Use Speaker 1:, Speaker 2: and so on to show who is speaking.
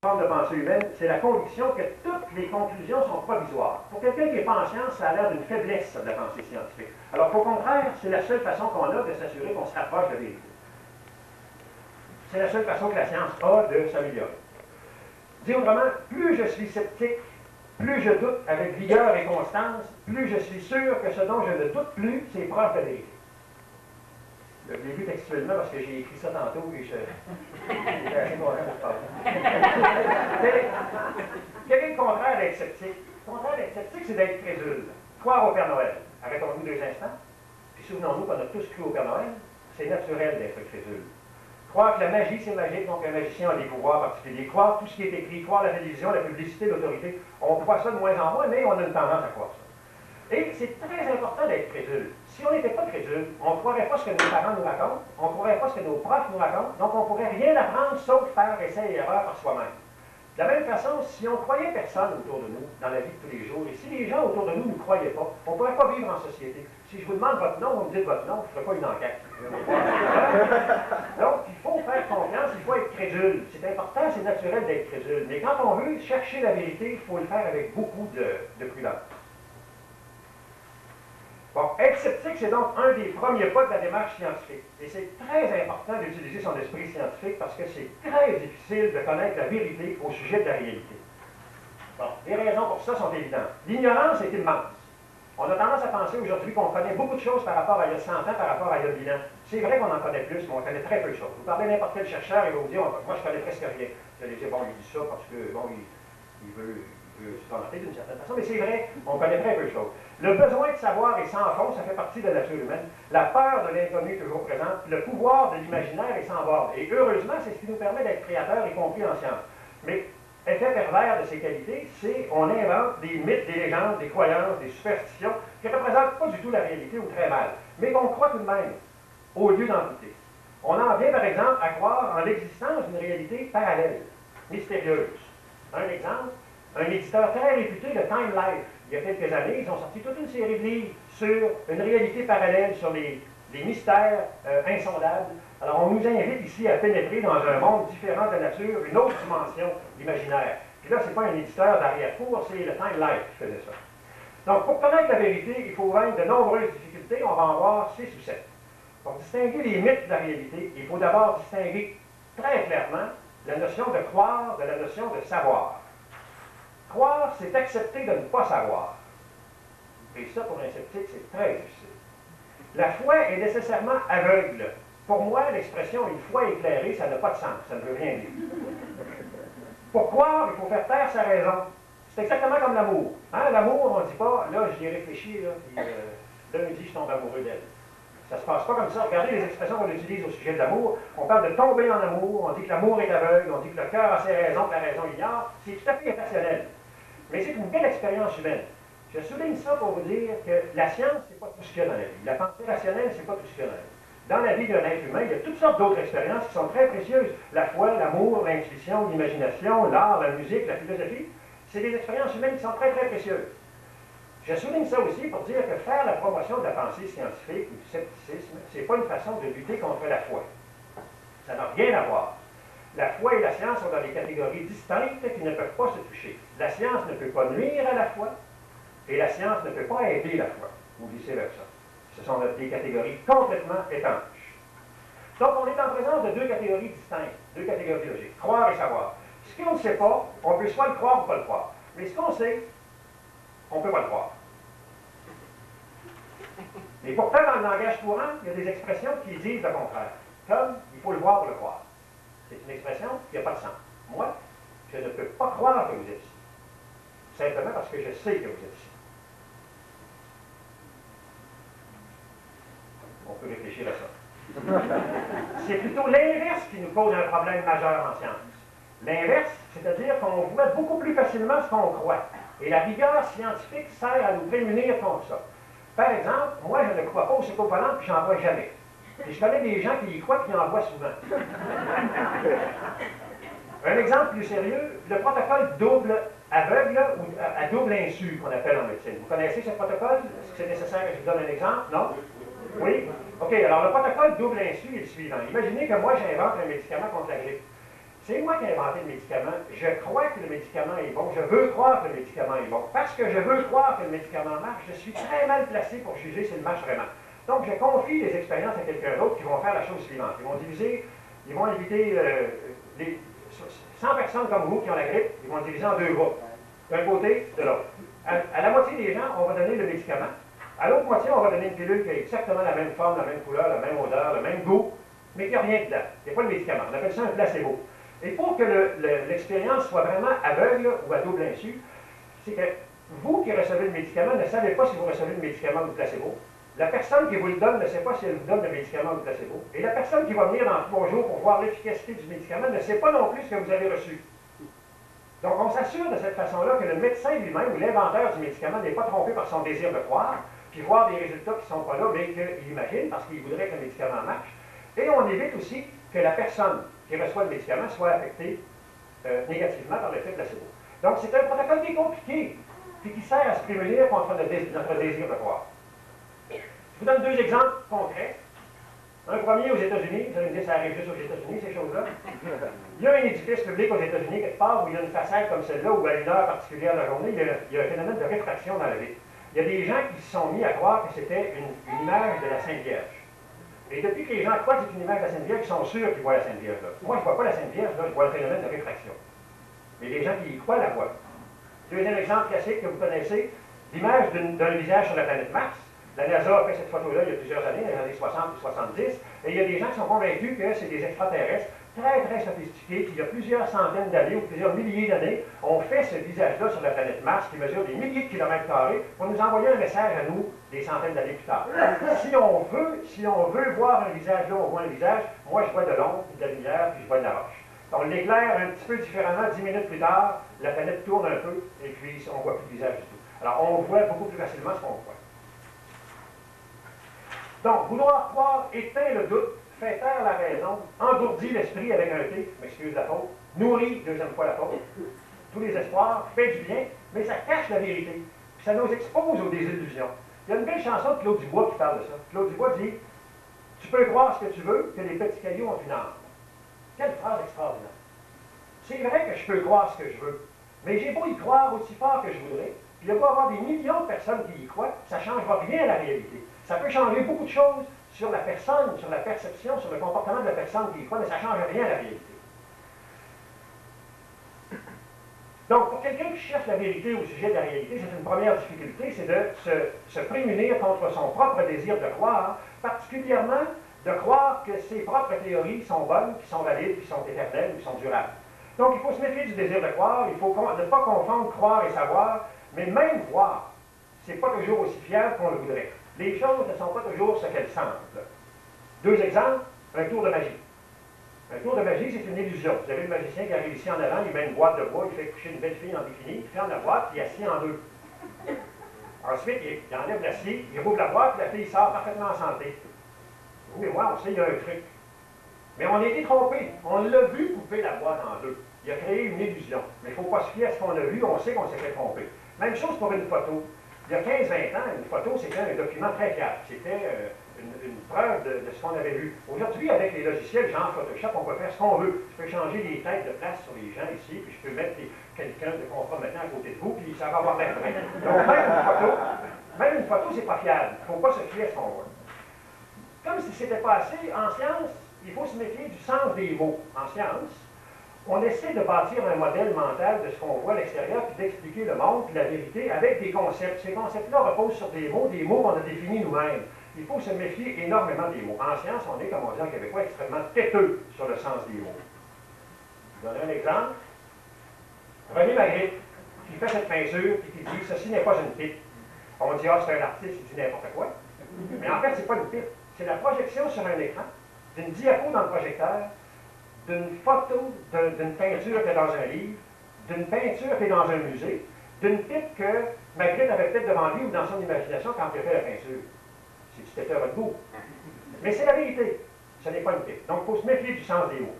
Speaker 1: forme de pensée humaine, c'est la conviction que toutes les conclusions sont provisoires. Pour quelqu'un qui n'est pas en science, ça a l'air d'une faiblesse de la pensée scientifique. Alors qu'au contraire, c'est la seule façon qu'on a de s'assurer qu'on se rapproche de la vérité. C'est la seule façon que la science a de s'améliorer. Dit autrement, plus je suis sceptique, plus je doute avec vigueur et constance, plus je suis sûr que ce dont je ne doute plus, c'est proche de la vérité. Je l'ai vu textuellement parce que j'ai écrit ça tantôt et j'étais assez content de parler. Quel est le contraire d'être sceptique? Le contraire d'être sceptique, c'est d'être crédule. Croire au Père Noël. Arrêtons-nous 2 instants. Puis souvenons-nous qu'on a tous cru au Père Noël. C'est naturel d'être crédule. Croire que la magie, c'est magique, donc un magicien a des pouvoirs particuliers. Croire tout ce qui est écrit, croire la télévision, la publicité, l'autorité. On croit ça de moins en moins, mais on a une tendance à croire ça. Et c'est très important d'être crédule. Si on n'était pas crédule, on ne croirait pas ce que nos parents nous racontent, on ne croirait pas ce que nos profs nous racontent, donc on ne pourrait rien apprendre sauf faire essai et erreur par soi-même. De la même façon, si on ne croyait personne autour de nous, dans la vie de tous les jours, et si les gens autour de nous ne nous croyaient pas, on ne pourrait pas vivre en société. Si je vous demande votre nom, vous me dites votre nom, je ne ferai pas une enquête. Donc, il faut faire confiance, il faut être crédule. C'est important, c'est naturel d'être crédule. Mais quand on veut chercher la vérité, il faut le faire avec beaucoup de prudence. Bon, être sceptique, c'est donc un des premiers pas de la démarche scientifique. Et c'est très important d'utiliser son esprit scientifique parce que c'est très difficile de connaître la vérité au sujet de la réalité. Bon, les raisons pour ça sont évidentes. L'ignorance est immense. On a tendance à penser aujourd'hui qu'on connaît beaucoup de choses par rapport à il y a 100 ans, par rapport à il y a 1000 ans. C'est vrai qu'on en connaît plus, mais on connaît très peu de choses. Vous parlez à n'importe quel chercheur, il va vous dire, moi je connais presque rien. Vous allez dire, bon, il dit ça parce que, bon, il veut se vanter d'une certaine façon, mais c'est vrai, on connaît très peu de choses. Le besoin de savoir est sans fond, ça fait partie de la nature humaine. La peur de l'inconnu toujours présente, le pouvoir de l'imaginaire est sans borne. Et heureusement, c'est ce qui nous permet d'être créateurs, y compris en science. Mais effet pervers de ces qualités, c'est on invente des mythes, des légendes, des croyances, des superstitions qui ne représentent pas du tout la réalité ou très mal, mais qu'on croit tout de même, au lieu d'en douter. On en vient par exemple à croire en l'existence d'une réalité parallèle, mystérieuse. Un exemple, un éditeur très réputé, le Time Life, il y a quelques années, ils ont sorti toute une série de livres sur une réalité parallèle, sur les mystères insondables. Alors, on nous invite ici à pénétrer dans un monde différent de la nature, une autre dimension imaginaire. Puis là, ce n'est pas un éditeur d'arrière-cour, c'est le Time Life qui faisait ça. Donc, pour connaître la vérité, il faut vaincre de nombreuses difficultés. On va en voir 6 ou 7. Pour distinguer les mythes de la réalité, il faut d'abord distinguer très clairement la notion de croire de la notion de savoir. Croire, c'est accepter de ne pas savoir. Et ça, pour un sceptique, c'est très difficile. La foi est nécessairement aveugle. Pour moi, l'expression « une foi éclairée », ça n'a pas de sens, ça ne veut rien dire. Pour croire, il faut faire taire sa raison. C'est exactement comme l'amour. Hein? L'amour, on ne dit pas « là, j'y ai réfléchi, là, puis lundi, je tombe amoureux d'elle ». Ça ne se passe pas comme ça. Regardez les expressions qu'on utilise au sujet de l'amour. On parle de tomber en amour, on dit que l'amour est aveugle, on dit que le cœur a ses raisons, que la raison ignore. C'est tout à fait irrationnel. Mais c'est une belle expérience humaine. Je souligne ça pour vous dire que la science, c'est pas tout ce qu'il y a dans la vie. La pensée rationnelle, c'est pas tout ce qu'il y a dans la vie. Dans la vie d'un être humain, il y a toutes sortes d'autres expériences qui sont très précieuses. La foi, l'amour, l'intuition, l'imagination, l'art, la musique, la philosophie, c'est des expériences humaines qui sont très, très précieuses. Je souligne ça aussi pour dire que faire la promotion de la pensée scientifique ou du scepticisme, c'est pas une façon de lutter contre la foi. Ça n'a rien à voir. La foi et la science sont dans des catégories distinctes qui ne peuvent pas se toucher. La science ne peut pas nuire à la foi, et la science ne peut pas aider la foi, ou vice-versa. Ce sont des catégories complètement étanches. Donc, on est en présence de 2 catégories distinctes, 2 catégories logiques, croire et savoir. Ce qu'on ne sait pas, on peut soit le croire ou pas le croire. Mais ce qu'on sait, on ne peut pas le croire. Mais pourtant, dans le langage courant, il y a des expressions qui disent le contraire. Comme, il faut le voir pour le croire. C'est une expression qui n'a pas de sens. Moi, je ne peux pas croire que vous êtes ici. Simplement parce que je sais que vous êtes ici. On peut réfléchir à ça. C'est plutôt l'inverse qui nous pose un problème majeur en science. L'inverse, c'est-à-dire qu'on voit beaucoup plus facilement ce qu'on croit. Et la rigueur scientifique sert à nous prémunir contre ça. Par exemple, moi, je ne crois pas aux psychopolentes, puis j'en vois jamais. Et je connais des gens qui y croient, puis qui en voient souvent. Un exemple plus sérieux, le protocole double aveugle ou à double insu qu'on appelle en médecine. Vous connaissez ce protocole? Est-ce que c'est nécessaire que je vous donne un exemple? Non? Oui? OK, alors le protocole double insu est le suivant. Imaginez que moi, j'invente un médicament contre la grippe. C'est moi qui ai inventé le médicament. Je crois que le médicament est bon. Je veux croire que le médicament est bon. Parce que je veux croire que le médicament marche, je suis très mal placé pour juger s'il marche vraiment. Donc, je confie les expériences à quelqu'un d'autre qui vont faire la chose suivante. Ils vont inviter les 100 personnes comme vous qui ont la grippe, ils vont diviser en 2 groupes. D'un côté, de l'autre. À la moitié des gens, on va donner le médicament. À l'autre moitié, on va donner une pilule qui a exactement la même forme, la même couleur, la même odeur, le même goût, mais qui n'a rien dedans. Il n'y a pas de médicament. On appelle ça un placebo. Et pour que l'expérience soit vraiment aveugle ou à double insu, c'est que vous qui recevez le médicament ne savez pas si vous recevez le médicament ou le placebo. La personne qui vous le donne ne sait pas si elle vous donne le médicament ou le placebo. Et la personne qui va venir dans 3 jours pour voir l'efficacité du médicament ne sait pas non plus ce que vous avez reçu. Donc, on s'assure de cette façon-là que le médecin lui-même ou l'inventeur du médicament n'est pas trompé par son désir de croire, puis voir des résultats qui ne sont pas là, mais qu'il imagine parce qu'il voudrait que le médicament marche. Et on évite aussi que la personne qui reçoit le médicament soit affectée négativement par l'effet placebo. Donc, c'est un protocole qui est compliqué, puis qui sert à se prémunir contre notre désir de croire. Je vous donne 2 exemples concrets. Un premier aux États-Unis, vous allez me dire, ça arrive juste aux États-Unis, ces choses-là. Il y a un édifice public aux États-Unis, quelque part, où il y a une façade comme celle-là, où à une heure particulière de la journée, il y a un phénomène de réfraction dans la ville. Il y a des gens qui se sont mis à croire que c'était une image de la Sainte Vierge. Et depuis que les gens croient que c'est une image de la Sainte Vierge, ils sont sûrs qu'ils voient la Sainte Vierge là. Moi, je ne vois pas la Sainte Vierge, là, je vois le phénomène de réfraction. Mais les gens qui y croient la voient. Deuxième exemple classique que vous connaissez, l'image d'un visage sur la planète Mars. La NASA a fait cette photo-là il y a plusieurs années, dans les années 60 ou 70, et il y a des gens qui sont convaincus que c'est des extraterrestres très, très sophistiqués, qui, il y a plusieurs centaines d'années ou plusieurs milliers d'années, ont fait ce visage-là sur la planète Mars, qui mesure des milliers de kilomètres carrés, pour nous envoyer un message à nous des centaines d'années plus tard. Si on veut voir un visage là, on voit un visage, moi je vois de l'ombre, de la lumière, puis je vois de la roche. On l'éclaire un petit peu différemment, 10 minutes plus tard, la planète tourne un peu, et puis on ne voit plus de visage du tout. Alors on voit beaucoup plus facilement ce qu'on voit. Donc, vouloir croire éteint le doute, fait taire la raison, engourdit l'esprit avec un T, m'excuse la faute, nourrit, deuxième fois la faute, tous les espoirs, fait du bien, mais ça cache la vérité. Puis ça nous expose aux désillusions. Il y a une belle chanson de Claude Dubois qui parle de ça. Claude Dubois dit « Tu peux croire ce que tu veux, que les petits cailloux ont une âme. » Quelle phrase extraordinaire. C'est vrai que je peux croire ce que je veux, mais j'ai beau y croire aussi fort que je voudrais, puis il y a beau avoir des millions de personnes qui y croient, ça ne changera rien à la réalité. Ça peut changer beaucoup de choses sur la personne, sur la perception, sur le comportement de la personne qui y croit, mais ça ne change rien à la réalité. Donc, pour quelqu'un qui cherche la vérité au sujet de la réalité, c'est une première difficulté, c'est de se prémunir contre son propre désir de croire, particulièrement de croire que ses propres théories sont bonnes, qui sont valides, qui sont éternelles, qui sont durables. Donc, il faut se méfier du désir de croire, il faut ne pas confondre croire et savoir, mais même voir, c'est pas toujours aussi fiable qu'on le voudrait. Les choses ne sont pas toujours ce qu'elles semblent. 2 exemples, un tour de magie. Un tour de magie, c'est une illusion. Vous avez le magicien qui arrive ici en avant, il met une boîte de bois, il fait coucher une belle fille en bikini, il ferme la boîte, puis il assied en 2. Ensuite, il enlève la scie, il rouvre la boîte, la fille sort parfaitement en santé. Vous et moi, on sait qu'il y a un truc. Mais on a été trompé. On l'a vu couper la boîte en 2. Il a créé une illusion. Mais il ne faut pas se fier à ce qu'on a vu, on sait qu'on s'est fait tromper. Même chose pour une photo. Il y a 15-20 ans, une photo, c'était un document très fiable. C'était une preuve de ce qu'on avait vu. Aujourd'hui, avec les logiciels genre Photoshop, on peut faire ce qu'on veut. Je peux changer les têtes de place sur les gens ici, puis je peux mettre quelqu'un de compromettant à côté de vous, puis ça va avoir l'air vrai. Donc, même une photo, c'est pas fiable. Il ne faut pas se fier à ce qu'on voit. Comme si ce n'était pas assez, en science, il faut se méfier du sens des mots. En science, on essaie de bâtir un modèle mental de ce qu'on voit à l'extérieur, puis d'expliquer le monde, puis la vérité, avec des concepts. Ces concepts-là reposent sur des mots qu'on a définis nous-mêmes. Il faut se méfier énormément des mots. En science, on est, comme on dit en québécois, extrêmement têteux sur le sens des mots. Je vous donne un exemple. René Magritte, qui fait cette peinture, et qui dit « Ceci n'est pas une pipe ». On dit « Ah, c'est un artiste, il dit n'importe quoi ». Mais en fait, c'est pas une pipe. C'est la projection sur un écran, d'une diapo dans le projecteur, d'une photo, d'une peinture qui est dans un livre, d'une peinture qui est dans un musée, d'une pipe que Magritte avait peut-être devant lui ou dans son imagination quand il a fait la peinture. C'est du têteur de goût. Mais c'est la vérité. Ce n'est pas une pipe. Donc, il faut se méfier du sens des mots.